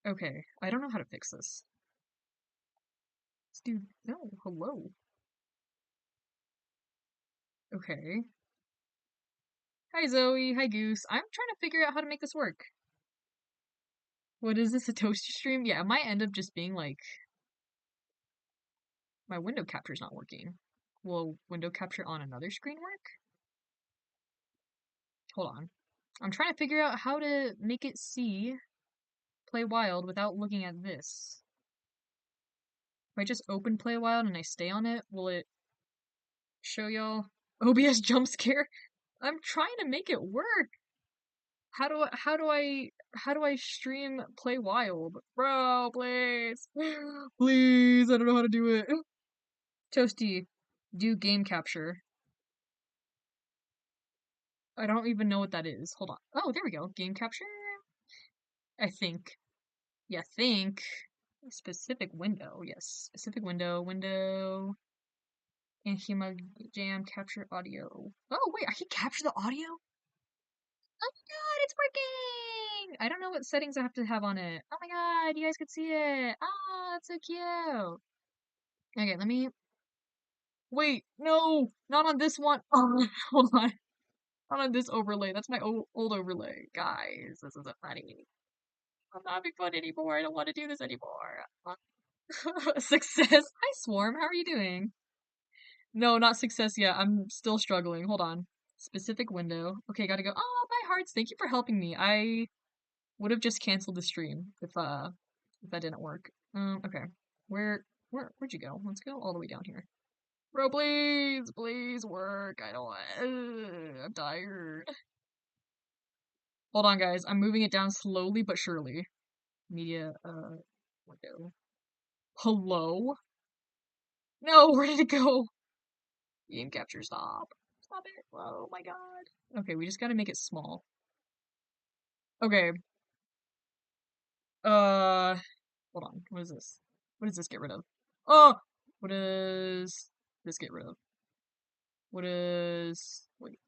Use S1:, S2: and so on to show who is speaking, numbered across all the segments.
S1: Okay, I don't know how to fix this. Dude, no, hello. Okay. Hi Zoe, hi Goose. I'm trying to figure out how to make this work. What is this, a toasty stream? Yeah, it might end up just being like, my window capture's not working. Will window capture on another screen work? Hold on. I'm trying to figure out how to make it see Play Wild without looking at this. If I just open Play Wild and I stay on it, will it show y'all OBS jump scare? I'm trying to make it work. How do I stream Play Wild? Bro, please. Please, I don't know how to do it. Toasty, do game capture. I don't even know what that is. Hold on. Oh, there we go. Game capture? I think. Yeah, think. Specific window. Yes. Specific window. And Hema Jam capture audio. Oh, wait, I can capture the audio? Oh my god, it's working! I don't know what settings I have to have on it. Oh my god, you guys could see it. Ah, that's so cute. Okay, let me. Wait, no, not on this one. Oh, hold on. Not on this overlay. That's my old overlay. Guys, this isn't funny. I'm not having fun anymore. I don't want to do this anymore. Success. Hi, Swarm. How are you doing? No, not success yet. I'm still struggling. Hold on. Specific window. Okay, gotta go. Oh, my hearts. Thank you for helping me. I would have just canceled the stream if that didn't work. Okay. Where'd you go? Let's go all the way down here. Bro, please work. I don't want. I'm tired. Hold on, guys. I'm moving it down slowly but surely. Media, window. Hello? No, where did it go? Game capture, stop. Stop it. Oh my god. Okay, we just gotta make it small. Okay. Uh, hold on. What is this? What does this get rid of? Oh! What does this get rid of? What is... Wait.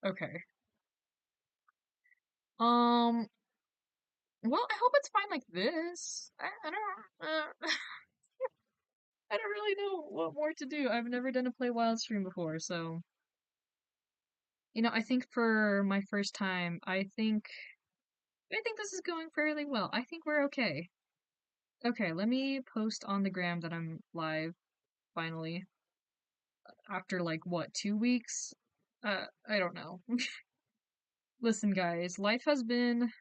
S1: Okay. Um, well, I hope it's fine like this. I don't... I don't really know what more to do. I've never done a Play Wild stream before, so... You know, I think for my first time, I think this is going fairly well. I think we're okay. Okay, let me post on the gram that I'm live, finally. After, like, what, 2 weeks? I don't know. Listen, guys, life has been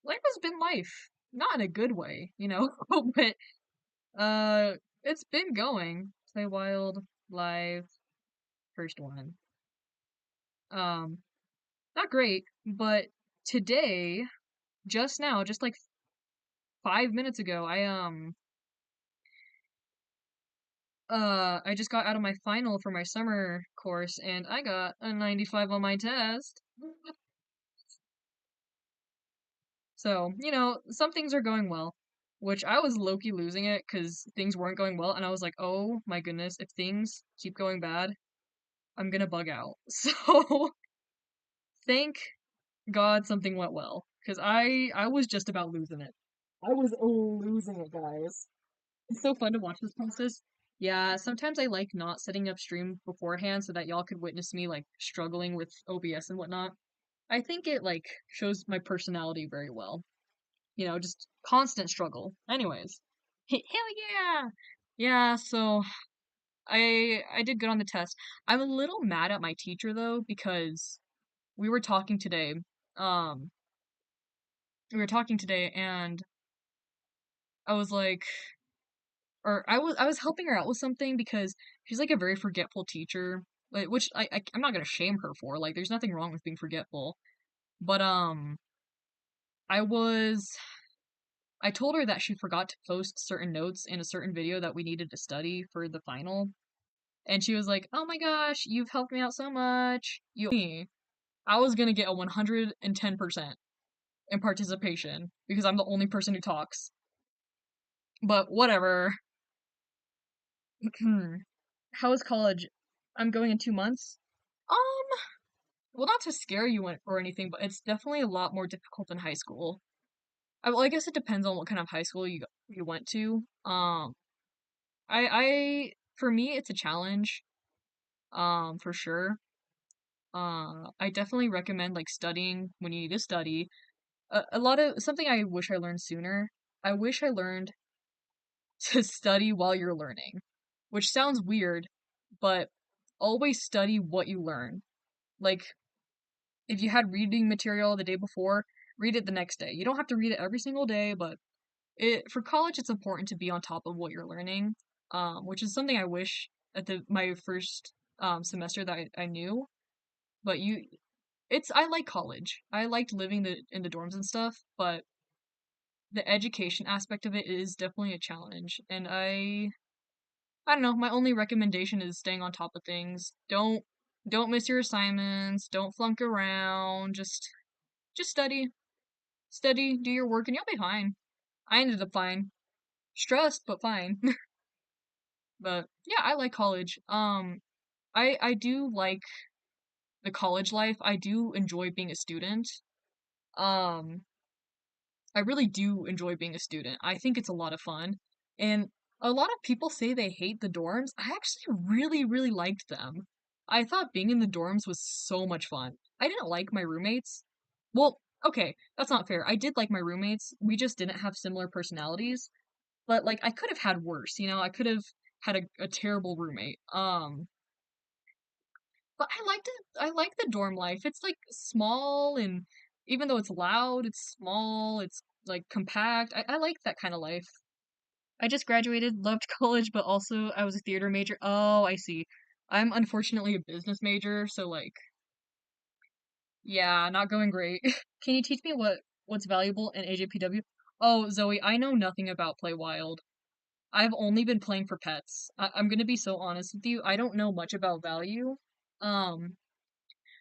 S1: life. Not in a good way, you know, but, it's been going. Play Wild, live, first one. Not great, but today, just now, just like 5 minutes ago, I just got out of my final for my summer course and I got a 95 on my test. So, you know, some things are going well, which I was low-key losing it because things weren't going well, and I was like, oh my goodness, if things keep going bad, I'm gonna bug out. So, thank God something went well, because I was just about losing it. I was losing it, guys. It's so fun to watch this process. Yeah, sometimes I like not setting up stream beforehand so that y'all could witness me like struggling with OBS and whatnot. I think it like shows my personality very well. You know, just constant struggle. Anyways. Hell yeah! Yeah, so I did good on the test. I'm a little mad at my teacher though because we were talking today. Um we were talking today and I was like or I was helping her out with something because she's like a very forgetful teacher, like, which I'm not gonna shame her for. Like, there's nothing wrong with being forgetful, but I was I told her that she forgot to post certain notes in a certain video that we needed to study for the final, and she was like, "Oh my gosh, you've helped me out so much." I was gonna get a 110% in participation because I'm the only person who talks, but whatever. How is college? I'm going in 2 months. Um, well, not to scare you or anything, but it's definitely a lot more difficult than high school. Well, I guess it depends on what kind of high school you went to. For me, it's a challenge. For sure. I definitely recommend like studying when you need to study. A lot of something I wish I learned sooner. I wish I learned to study while you're learning, which sounds weird, but always study what you learn. Like, if you had reading material the day before, read it the next day. You don't have to read it every single day, but for college, it's important to be on top of what you're learning, which is something I wish at the my first semester that I knew. But I like college. I liked living in the dorms and stuff, but the education aspect of it is definitely a challenge, and I don't know, my only recommendation is staying on top of things. Don't miss your assignments, don't flunk around, just study. Study, do your work, and you'll be fine. I ended up fine. Stressed, but fine. But yeah, I like college. I do like the college life. I do enjoy being a student. Um, I really do enjoy being a student. I think it's a lot of fun. And a lot of people say they hate the dorms. I actually really, really liked them. I thought being in the dorms was so much fun. I didn't like my roommates. Well, okay, that's not fair. I did like my roommates. We just didn't have similar personalities. But like I could have had worse, I could have had a terrible roommate. But I liked it. I like the dorm life. It's like small, and even though it's loud, it's small, it's like compact. I like that kind of life. I just graduated, loved college, but also I was a theater major. Oh, I see. I'm unfortunately a business major, so like, yeah, not going great. Can you teach me what's valuable in AJPW? Oh, Zoe, I know nothing about Play Wild. I've only been playing for pets. I'm gonna be so honest with you. I don't know much about value. Um,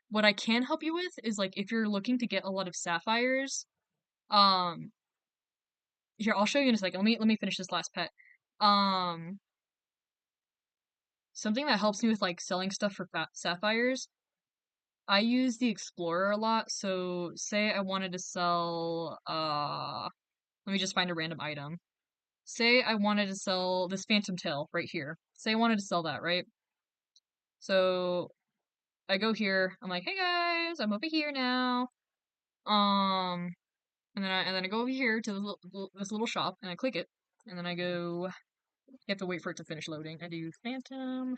S1: what I can help you with is like if you're looking to get a lot of sapphires, um, here, I'll show you in a second. Let me finish this last pet. Um, Something that helps me with like selling stuff for sapphires. I use the Explorer a lot. So say I wanted to sell let me just find a random item. Say I wanted to sell this phantom tail right here. Say I wanted to sell that, right? So I go here. I'm like, "Hey guys, I'm over here now." Um, and then I go over here to this little shop and I click it. And then I go, you have to wait for it to finish loading. I do phantom.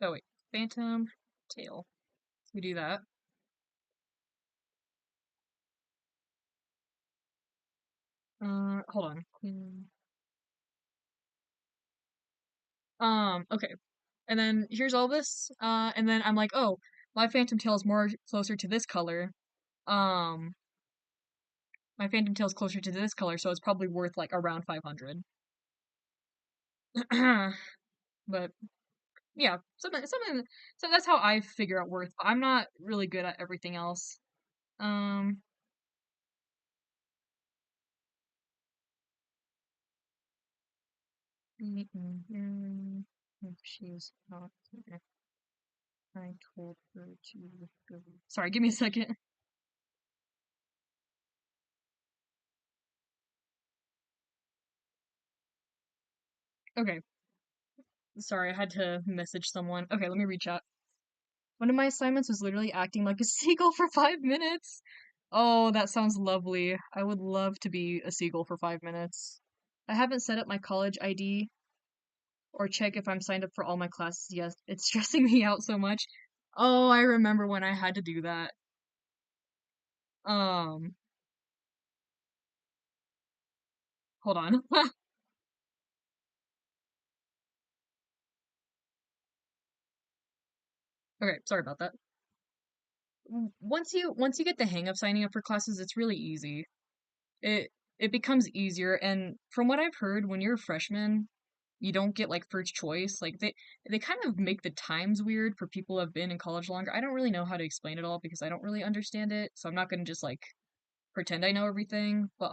S1: Oh wait, phantom tail. We do that. Hold on. Okay. And then here's all this. And then I'm like, oh, my phantom tail is more closer to this color. Um, my phantom tail is closer to this color, so it's probably worth like around 500. But yeah, something. So that's how I figure out worth. I'm not really good at everything else. Um, if she's not here, I told her to go. Sorry, give me a second. Okay, sorry, I had to message someone. Okay, let me reach out. One of my assignments was literally acting like a seagull for 5 minutes. Oh, that sounds lovely. I would love to be a seagull for 5 minutes. I haven't set up my college ID or check if I'm signed up for all my classes yet. It's stressing me out so much. Oh, I remember when I had to do that. Um, Hold on. Okay, sorry about that. Once you get the hang of signing up for classes, it's really easy. It becomes easier, and from what I've heard, when you're a freshman, you don't get like first choice. Like they kind of make the times weird for people who have been in college longer. I don't really know how to explain it all because I don't really understand it, so I'm not gonna just like pretend I know everything. But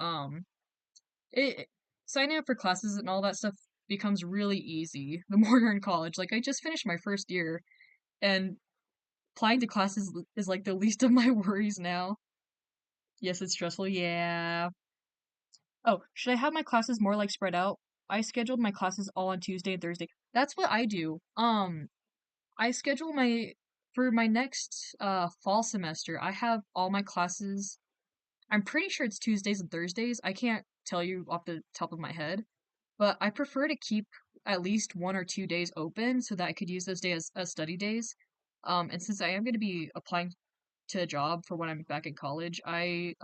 S1: it signing up for classes and all that stuff becomes really easy the more you're in college. Like I just finished my first year, and applying to classes is like the least of my worries now. Yes, it's stressful. Yeah. Oh, should I have my classes more like spread out? I scheduled my classes all on Tuesday and Thursday. That's what I do. I schedule my for my next fall semester. I have all my classes. I'm pretty sure it's Tuesdays and Thursdays. I can't tell you off the top of my head, but I prefer to keep at least 1 or 2 days open so that I could use those days as study days. And since I am going to be applying to a job for when I'm back in college, I'm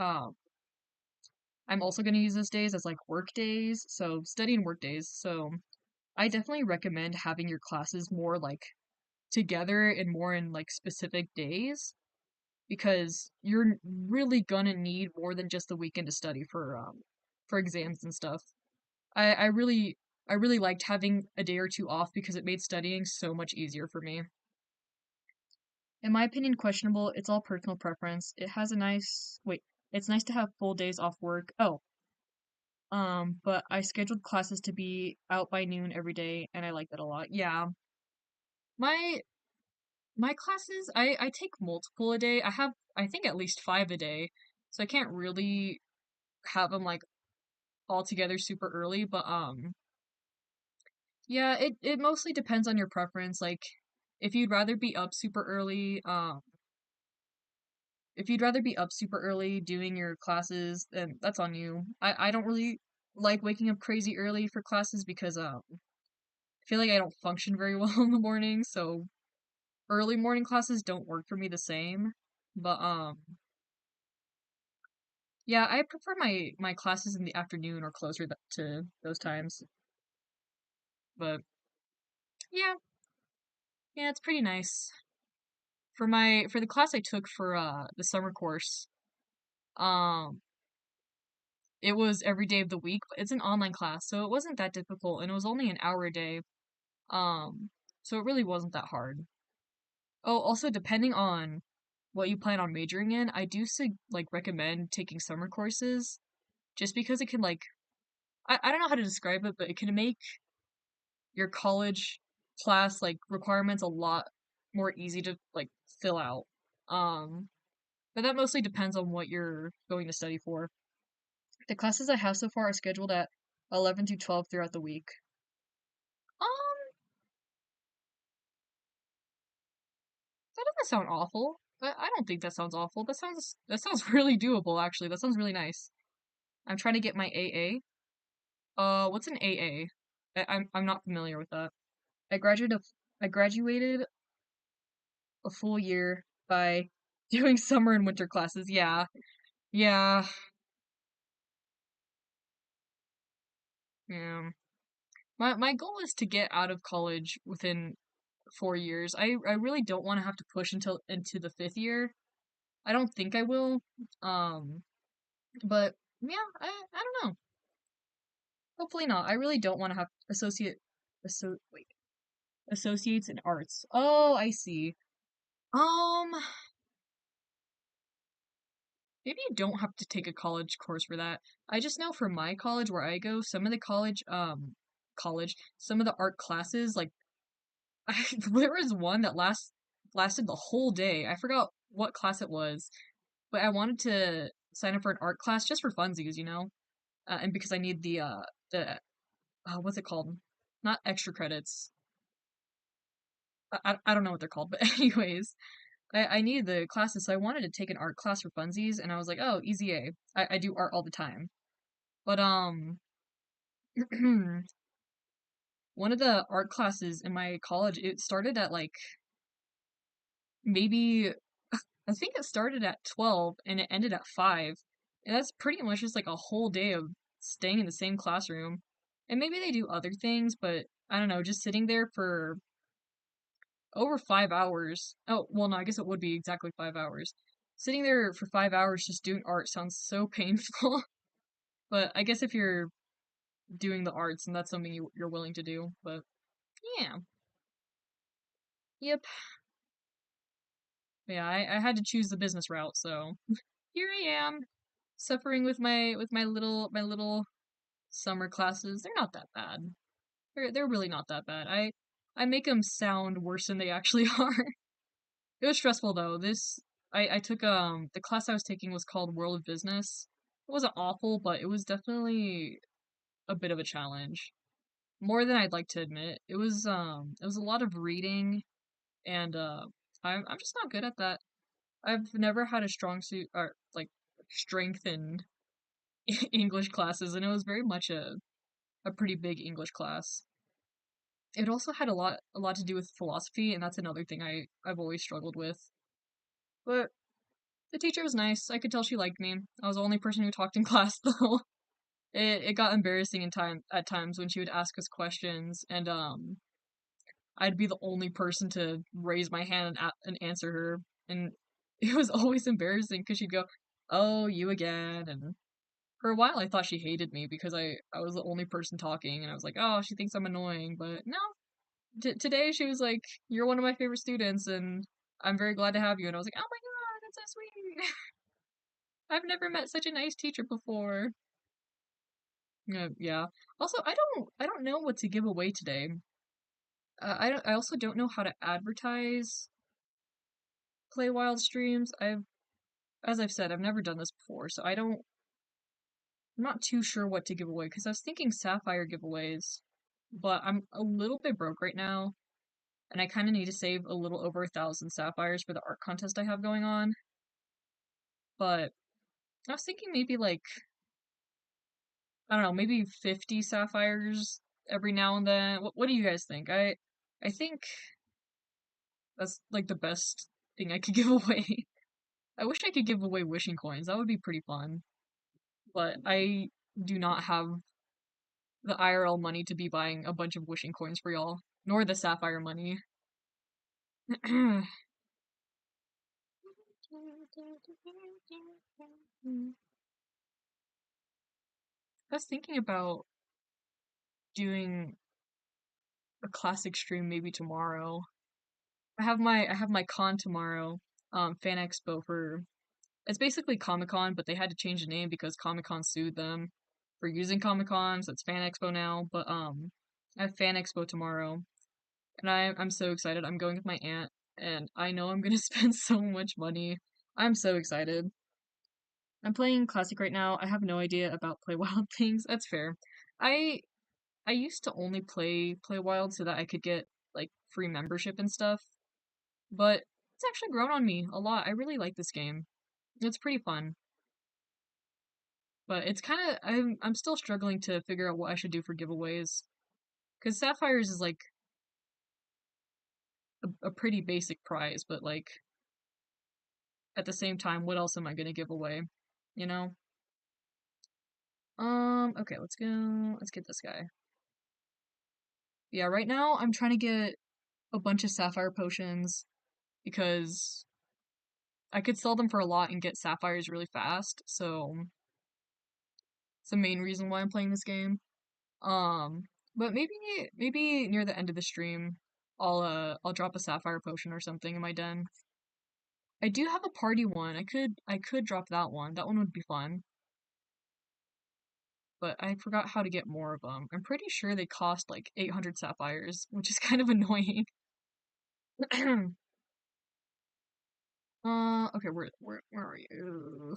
S1: also going to use those days as like work days, so study and work days. So I definitely recommend having your classes more like together and more in like specific days because you're really gonna need more than just the weekend to study for exams and stuff. I I really I really liked having a day or two off because it made studying so much easier for me. In my opinion, questionable. It's all personal preference. It has a nice wait. It's nice to have full days off work. Oh, but I scheduled classes to be out by noon every day, and I like that a lot. Yeah, my my classes, I take multiple a day. I have I think at least five a day, so I can't really have them like all together super early. But yeah, it mostly depends on your preference. Like, if you'd rather be up super early, if you'd rather be up super early doing your classes, then that's on you. I don't really like waking up crazy early for classes because I feel like I don't function very well in the morning, so early morning classes don't work for me the same. But yeah, I prefer my classes in the afternoon or closer to those times. But yeah, yeah, it's pretty nice. For the class I took for the summer course, um it was every day of the week, but it's an online class, so it wasn't that difficult and it was only an hour a day. Um so it really wasn't that hard. Oh, also depending on what you plan on majoring in, I do like recommend taking summer courses just because it can like I don't know how to describe it, but it can make your college class like requirements a lot more easy to like fill out. Um, but that mostly depends on what you're going to study for. The classes I have so far are scheduled at 11 to 12 throughout the week. Um, that doesn't sound awful. I don't think that sounds awful. That sounds really doable actually. That sounds really nice. I'm trying to get my AA. What's an AA? I'm not familiar with that. I graduated I graduated a full year by doing summer and winter classes. Yeah. Yeah. Yeah. My goal is to get out of college within 4 years. I really don't want to have to push until into the fifth year. I don't think I will. Um, but yeah, I don't know. Hopefully not. I really don't want to have wait, associates in arts. Oh, I see. Um, maybe you don't have to take a college course for that. I just know for my college where I go, some of the some of the art classes, like there was one that lasted the whole day. I forgot what class it was, but I wanted to sign up for an art class just for funsies, and because I need the what's it called? Not extra credits. I don't know what they're called, but anyways, I needed the classes, so I wanted to take an art class for funsies, and I was like, oh, easy A. I do art all the time. But one of the art classes in my college, it started at like maybe I think it started at 12 and it ended at 5. And that's pretty much just like a whole day of staying in the same classroom. And maybe they do other things, but I don't know, just sitting there for over 5 hours. Oh, well, no, I guess it would be exactly 5 hours. Sitting there for 5 hours just doing art sounds so painful. But I guess if you're doing the arts and that's something you're willing to do. But yeah, yep. Yeah, I had to choose the business route, so here I am, suffering with my little summer classes. They're not that bad. They're really not that bad. I make them sound worse than they actually are. It was stressful though. I took the class I was taking was called World of Business. It wasn't awful, but it was definitely a bit of a challenge. More than I'd like to admit. It was a lot of reading and I'm just not good at that. I've never had a strong suit or like strength in English classes, and it was very much a pretty big English class. It also had a lot to do with philosophy, and that's another thing I've always struggled with. But the teacher was nice. I could tell she liked me. I was the only person who talked in class though. It got embarrassing in time at times when she would ask us questions, and I'd be the only person to raise my hand and answer her, and it was always embarrassing because she'd go, "Oh, you again," and for a while I thought she hated me because I was the only person talking, and I was like, "Oh, she thinks I'm annoying," but no. Today she was like, "You're one of my favorite students, and I'm very glad to have you," and I was like, "Oh my God, that's so sweet." I've never met such a nice teacher before. Yeah. Also, I don't know what to give away today. I also don't know how to advertise Play Wild streams. As I've said, I've never done this before, so I'm not too sure what to give away because I was thinking Sapphire giveaways, but I'm a little bit broke right now, and I kind of need to save a little over 1,000 Sapphires for the art contest I have going on. But I was thinking maybe like, I don't know, maybe 50 Sapphires every now and then. What do you guys think? I think that's like the best thing I could give away. I wish I could give away wishing coins. That would be pretty fun. But I do not have the IRL money to be buying a bunch of wishing coins for y'all, nor the sapphire money. I was thinking about doing a classic stream maybe tomorrow. I have my con tomorrow, fan expo for it's basically Comic Con, but they had to change the name because Comic Con sued them for using Comic Con, so it's Fan Expo now. But I have Fan Expo tomorrow, and I'm so excited. I'm going with my aunt, and I know I'm gonna spend so much money. I'm so excited. I'm playing Classic right now. I have no idea about Play Wild things. That's fair. I I used to only Play Wild so that I could get like free membership and stuff, but it's actually grown on me a lot. I really like this game. It's pretty fun. But it's kind of I'm still struggling to figure out what I should do for giveaways because Sapphires is like a pretty basic prize, but like at the same time, what else am I gonna give away? You know? Okay, let's go. Let's get this guy. Yeah, right now I'm trying to get a bunch of sapphire potions because I could sell them for a lot and get sapphires really fast. So it's the main reason why I'm playing this game. Um, but maybe near the end of the stream, I'll drop a sapphire potion or something in my den. I do have a party one. I could drop that one. That one would be fun. But I forgot how to get more of them. I'm pretty sure they cost like 800 sapphires, which is kind of annoying. Okay, where are you?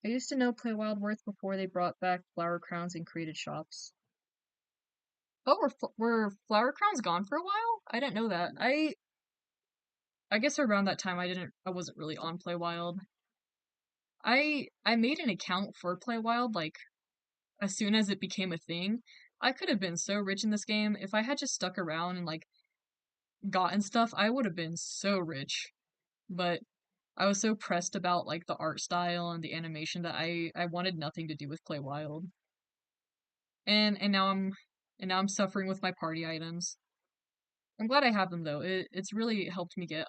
S1: I used to know Play Wild Worth before they brought back flower crowns and created shops. Oh, were flower crowns gone for a while? I didn't know that. I guess around that time I wasn't really on Play Wild. I made an account for Play Wild like as soon as it became a thing. I could have been so rich in this game if I had just stuck around and like gotten stuff. I would have been so rich. But I was so pressed about like the art style and the animation that I wanted nothing to do with Play Wild. And now I'm suffering with my party items. I'm glad I have them though. It's really helped me get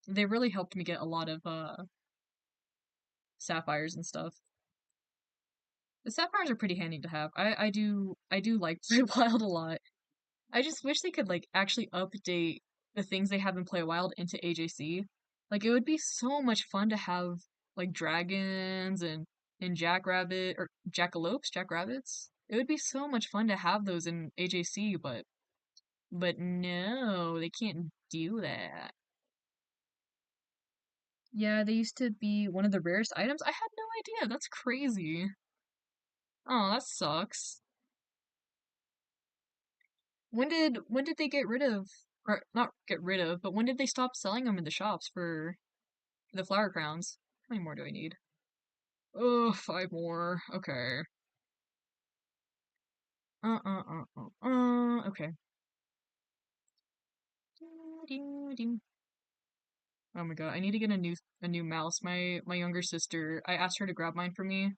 S1: they really helped me get a lot of sapphires and stuff. The sapphires are pretty handy to have. I do like Play Wild a lot. I just wish they could like actually update the things they have in Play Wild into AJC. Like it would be so much fun to have like dragons and jackrabbit or jackalopes, jackrabbits. It would be so much fun to have those in AJC, but no, they can't do that. Yeah, they used to be one of the rarest items. I had no idea. That's crazy. Oh, that sucks. When did they get rid of, or not get rid of, but when did they stop selling them in the shops for the flower crowns? How many more do I need? Oh, five more. Okay. Okay. Oh my god, I need to get a new mouse. My younger sister, I asked her to grab mine for me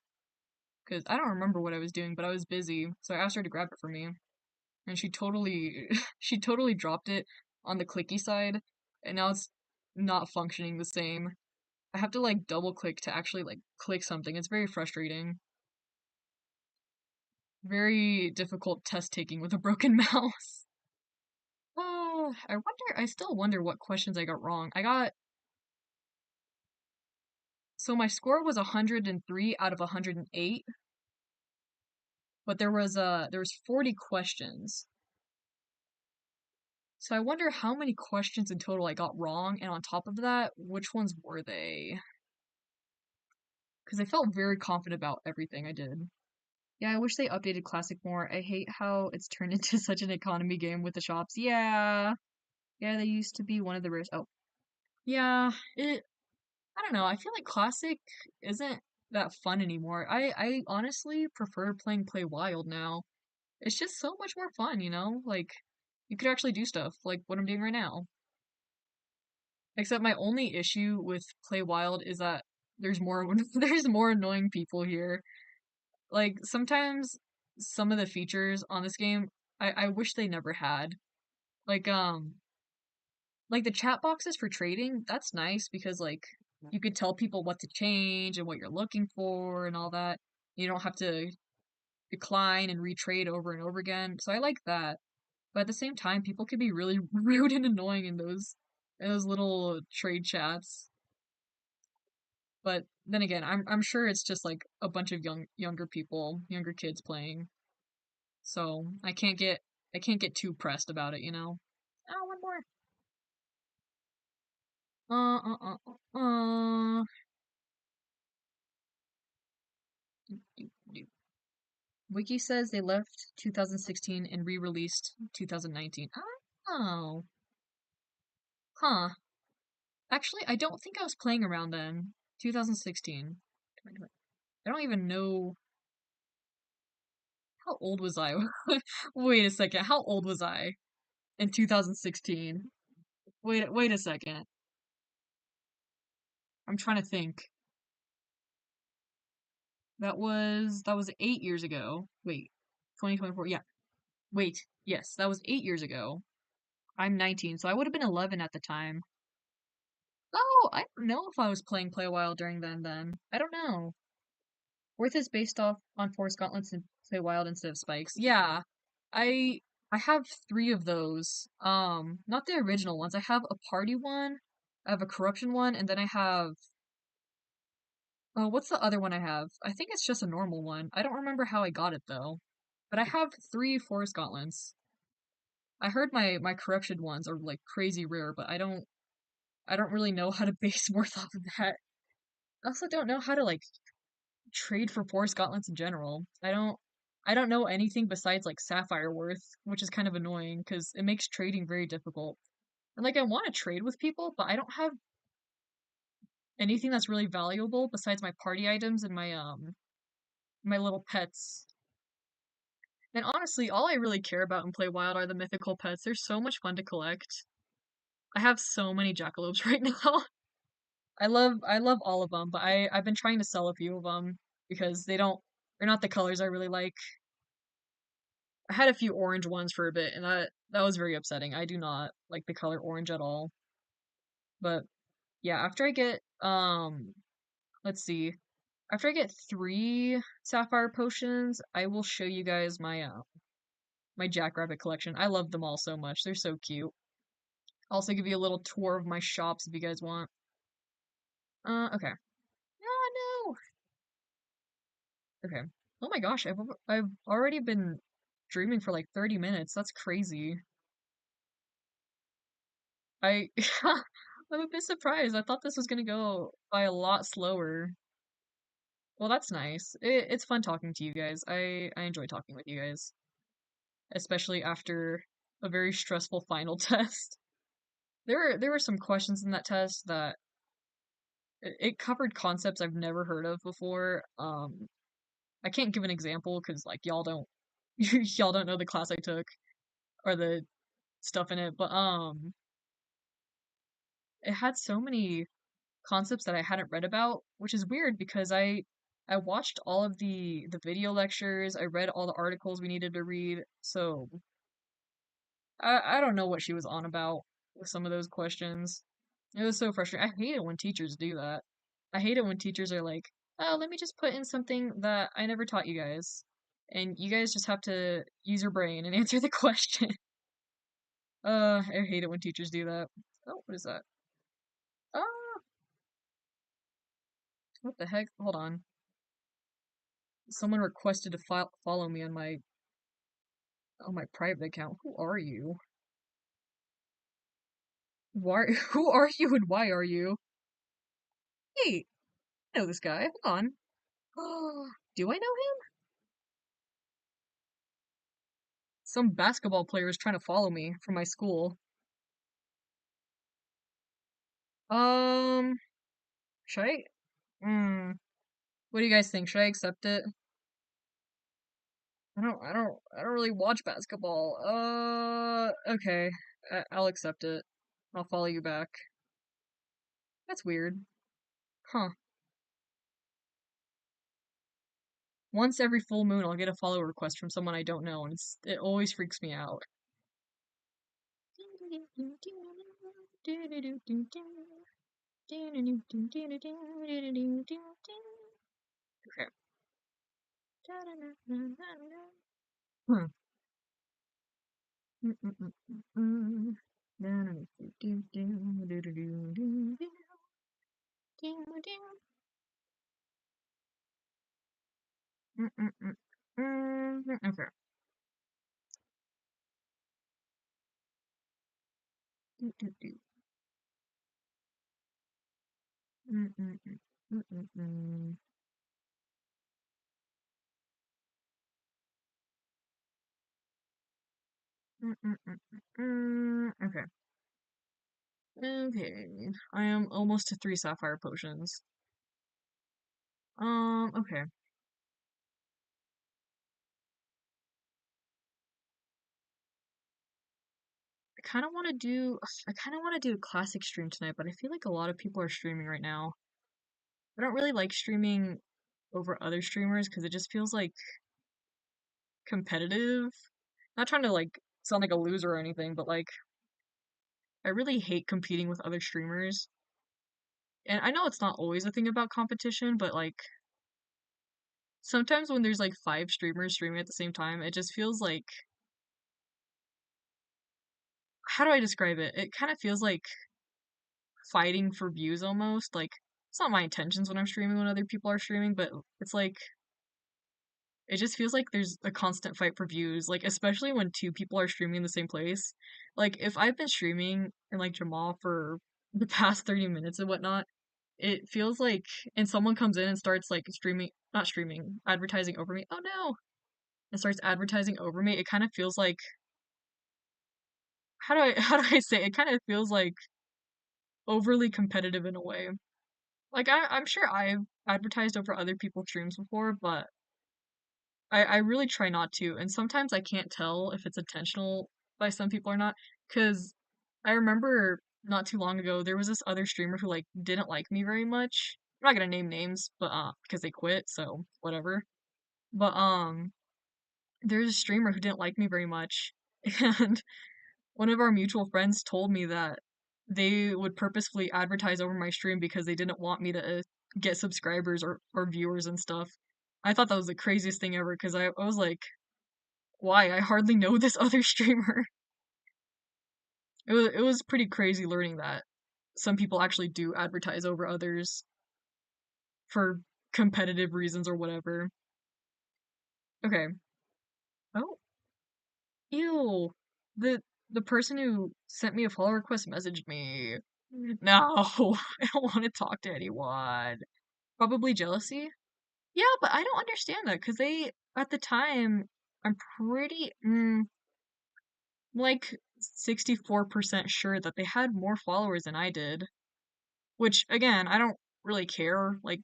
S1: because I don't remember what I was doing, but I was busy, so I asked her to grab it for me, and she totally she totally dropped it on the clicky side, and now it's not functioning the same. I have to like double click to actually like click something. It's very frustrating. Very difficult test taking with a broken mouse. I still wonder what questions I got wrong. So my score was 103 out of 108, but there was 40 questions. So I wonder how many questions in total I got wrong, and on top of that, which ones were they? Because I felt very confident about everything I did. Yeah, I wish they updated Classic more. I hate how it's turned into such an economy game with the shops. Yeah. Yeah, they used to be one of the rarest. Oh, yeah. I don't know. I feel like Classic isn't that fun anymore. I honestly prefer playing Play Wild now. It's just so much more fun, you know? Like you could actually do stuff like what I'm doing right now. Except my only issue with Play Wild is that there's more there's more annoying people here. Like sometimes some of the features on this game I wish they never had. Like like the chat boxes for trading, that's nice because like you could tell people what to change and what you're looking for and all that. You don't have to decline and retrade over and over again. So I like that. But at the same time, people can be really rude and annoying in those little trade chats. But then again, I'm sure it's just like a bunch of younger people, younger kids playing. So I can't get too pressed about it, you know. Oh, one more. Uh uh uh Wiki says they left 2016 and re-released 2019. Oh, huh. Actually, I don't think I was playing around then. 2016. I don't even know how old was I. Wait a second. How old was I in 2016? Wait a second. I'm trying to think. That was 8 years ago. Wait, 2024. Yeah. Wait. Yes, that was 8 years ago. I'm 19, so I would have been 11 at the time. Oh, I don't know if I was playing Play a While during then. I don't know. Worth is based off on Forest Gauntlets and Play Wild instead of Spikes. Yeah. I I have three of those. Not the original ones. I have a party one, I have a corruption one, and then I have oh, what's the other one I have? I think it's just a normal one. I don't remember how I got it though. But I have three Forest Gauntlets. I heard my corruption ones are like crazy rare, but I don't really know how to base worth off of that. I also don't know how to like trade for Forest Gauntlets in general. I don't know anything besides like Sapphire worth, which is kind of annoying because it makes trading very difficult. And like I want to trade with people, but I don't have anything that's really valuable besides my party items and my little pets. And honestly, all I really care about and play wild are the mythical pets. They're so much fun to collect. I have so many jackalopes right now. I love all of them, but I've been trying to sell a few of them because they're not the colors I really like. I had a few orange ones for a bit, and that was very upsetting. I do not like the color orange at all. But yeah, after I get let's see. After I get three sapphire potions, I will show you guys my jackrabbit collection. I love them all so much. They're so cute. I'll also give you a little tour of my shops if you guys want. Okay. Oh no. Okay. Oh my gosh, I've already been streaming for like 30 minutes. That's crazy. I I'm a bit surprised. I thought this was gonna go by a lot slower. Well, that's nice. It's fun talking to you guys. I enjoy talking with you guys, especially after a very stressful final test. There were some questions in that test that it covered concepts I've never heard of before. I can't give an example because like y'all don't y'all don't know the class I took or the stuff in it, but it had so many concepts that I hadn't read about, which is weird because I watched all of the video lectures, I read all the articles we needed to read, so I don't know what she was on about with some of those questions. It was so frustrating. I hate it when teachers do that. I hate it when teachers are like, "Oh, let me just put in something that I never taught you guys." And you guys just have to use your brain and answer the question. I hate it when teachers do that. Oh, what is that? Ah, what the heck? Hold on. Someone requested to follow me on my private account. Who are you? Why? Who are you and why are you? Hey, I know this guy. Hold on. Do I know him? Some basketball player is trying to follow me from my school. Um, should I? What do you guys think? Should I accept it? I don't really watch basketball. Okay. I'll accept it. I'll follow you back. That's weird. Huh. Once every full moon, I'll get a follow request from someone I don't know, and it always freaks me out. Okay. Hmm. Okay. Okay. Okay. I am almost to 3 sapphire potions. Okay. I kind of want to do a classic stream tonight, but I feel like a lot of people are streaming right now. I don't really like streaming over other streamers because it just feels like competitive. Not trying to like sound like a loser or anything, but like I really hate competing with other streamers. And I know it's not always a thing about competition, but like sometimes when there's like 5 streamers streaming at the same time, it just feels like how do I describe it? It kind of feels like fighting for views almost. Like it's not my intentions when I'm streaming when other people are streaming, but it's like it just feels like there's a constant fight for views, like especially when 2 people are streaming in the same place. Like if I've been streaming and like Jamal for the past 30 minutes and whatnot, it feels like and someone comes in and starts like streaming not streaming, advertising over me. Oh no. And starts advertising over me. It kind of feels like how do I say it? It kind of feels like overly competitive in a way. Like I'm sure I've advertised over other people's streams before, but I really try not to, and sometimes I can't tell if it's intentional by some people or not, because I remember not too long ago there was this other streamer who like didn't like me very much. I'm not gonna name names, but because they quit, so whatever. But there's a streamer who didn't like me very much, and one of our mutual friends told me that they would purposefully advertise over my stream because they didn't want me to get subscribers or viewers and stuff. I thought that was the craziest thing ever because I was like, why? I hardly know this other streamer. It was pretty crazy learning that some people actually do advertise over others for competitive reasons or whatever. Okay. Oh, ew. The the person who sent me a follow request messaged me. No, I don't want to talk to anyone. Probably jealousy. Yeah, but I don't understand that because they, at the time, I'm pretty, like 64% sure that they had more followers than I did. Which, again, I don't really care. Like,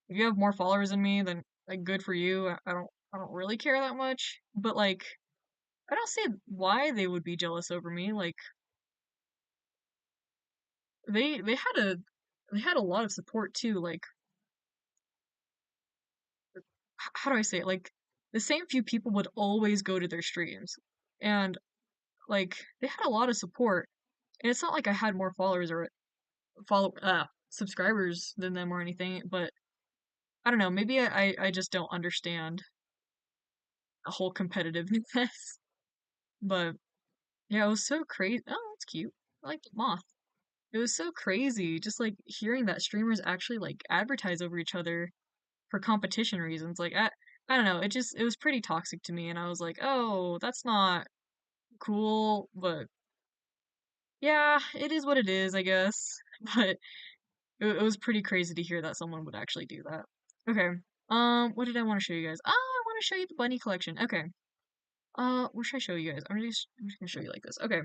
S1: if you have more followers than me, then like good for you. I don't really care that much. But like, I don't see why they would be jealous over me. Like, they had a lot of support too. Like, how do I say it? Like, the same few people would always go to their streams, and like they had a lot of support. And it's not like I had more followers or subscribers than them or anything, but I don't know, maybe I just don't understand the whole competitiveness. But yeah, it was so crazy. Oh, that's cute. I like the moth. It was so crazy just like hearing that streamers actually like advertise over each other for competition reasons. Like I don't know, it was pretty toxic to me and I was like, "Oh, that's not cool." But yeah, it is what it is, I guess. But it was pretty crazy to hear that someone would actually do that. Okay. What did I want to show you guys? Oh, I want to show you the bunny collection. Okay. What should I show you guys? I'm just gonna show you like this. Okay.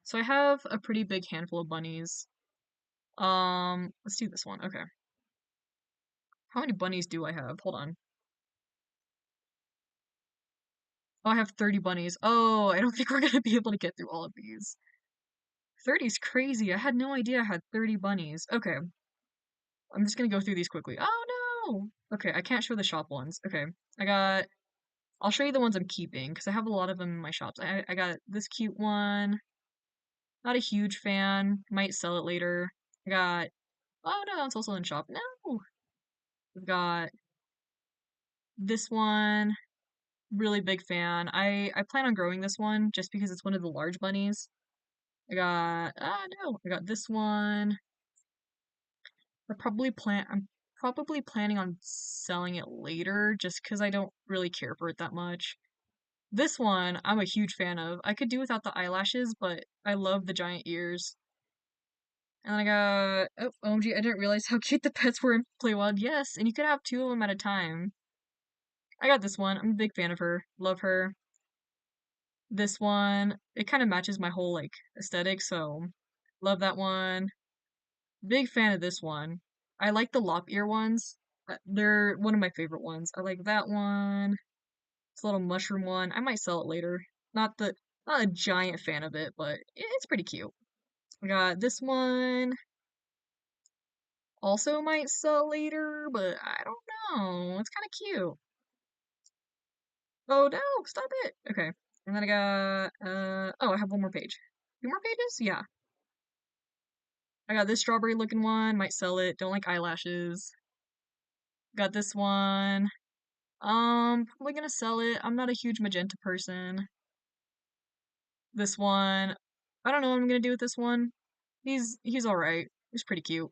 S1: So I have a pretty big handful of bunnies. Let's do this one. Okay. How many bunnies do I have? Hold on. Oh, I have 30 bunnies. Oh, I don't think we're gonna be able to get through all of these. 30 is crazy. I had no idea I had 30 bunnies. Okay. I'm just gonna go through these quickly. Oh no! Okay, I can't show the shop ones. Okay. I got I'll show you the ones I'm keeping because I have a lot of them in my shops. I got this cute one. Not a huge fan. Might sell it later. I got oh no, it's also in shop. No. We've got this one. Really big fan. I plan on growing this one just because it's one of the large bunnies. I got this one. I'm probably planning on selling it later just because I don't really care for it that much. This one I'm a huge fan of. I could do without the eyelashes, but I love the giant ears. And I got oh OMG, I didn't realize how cute the pets were in Play Wild. Yes, and you could have two of them at a time. I got this one. I'm a big fan of her. Love her. This one, it kind of matches my whole like aesthetic, so love that one. Big fan of this one. I like the lop ear ones. They're one of my favorite ones. I like that one. It's a little mushroom one. I might sell it later. Not a giant fan of it, but it's pretty cute. I got this one. Also might sell later, but I don't know. It's kind of cute. Oh no, stop it. Okay. And then I got oh, I have one more page. Two more pages? Yeah. I got this strawberry looking one, might sell it. Don't like eyelashes. Got this one. Probably gonna sell it. I'm not a huge magenta person. This one. I don't know what I'm gonna do with this one. He's alright. He's pretty cute.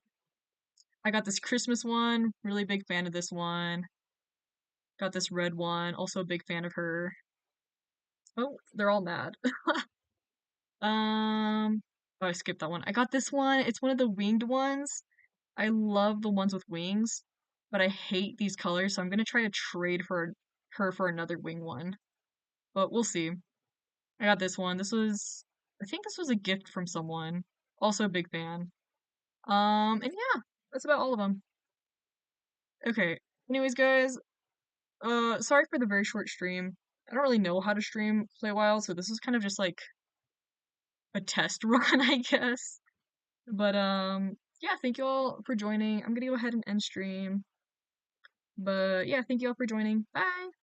S1: I got this Christmas one, really big fan of this one. Got this red one, also a big fan of her. Oh, they're all mad. Oh, I skipped that one. I got this one. It's one of the winged ones. I love the ones with wings, but I hate these colors, so I'm gonna try to trade for her for another wing one. But we'll see. I got this one. I think this was a gift from someone. Also a big fan. And yeah, that's about all of them. Okay. Anyways, guys, sorry for the very short stream. I don't really know how to stream Play Wild, so this is kind of just like a test run, I guess. But yeah, thank you all for joining. I'm gonna go ahead and end stream. But yeah, thank you all for joining. Bye.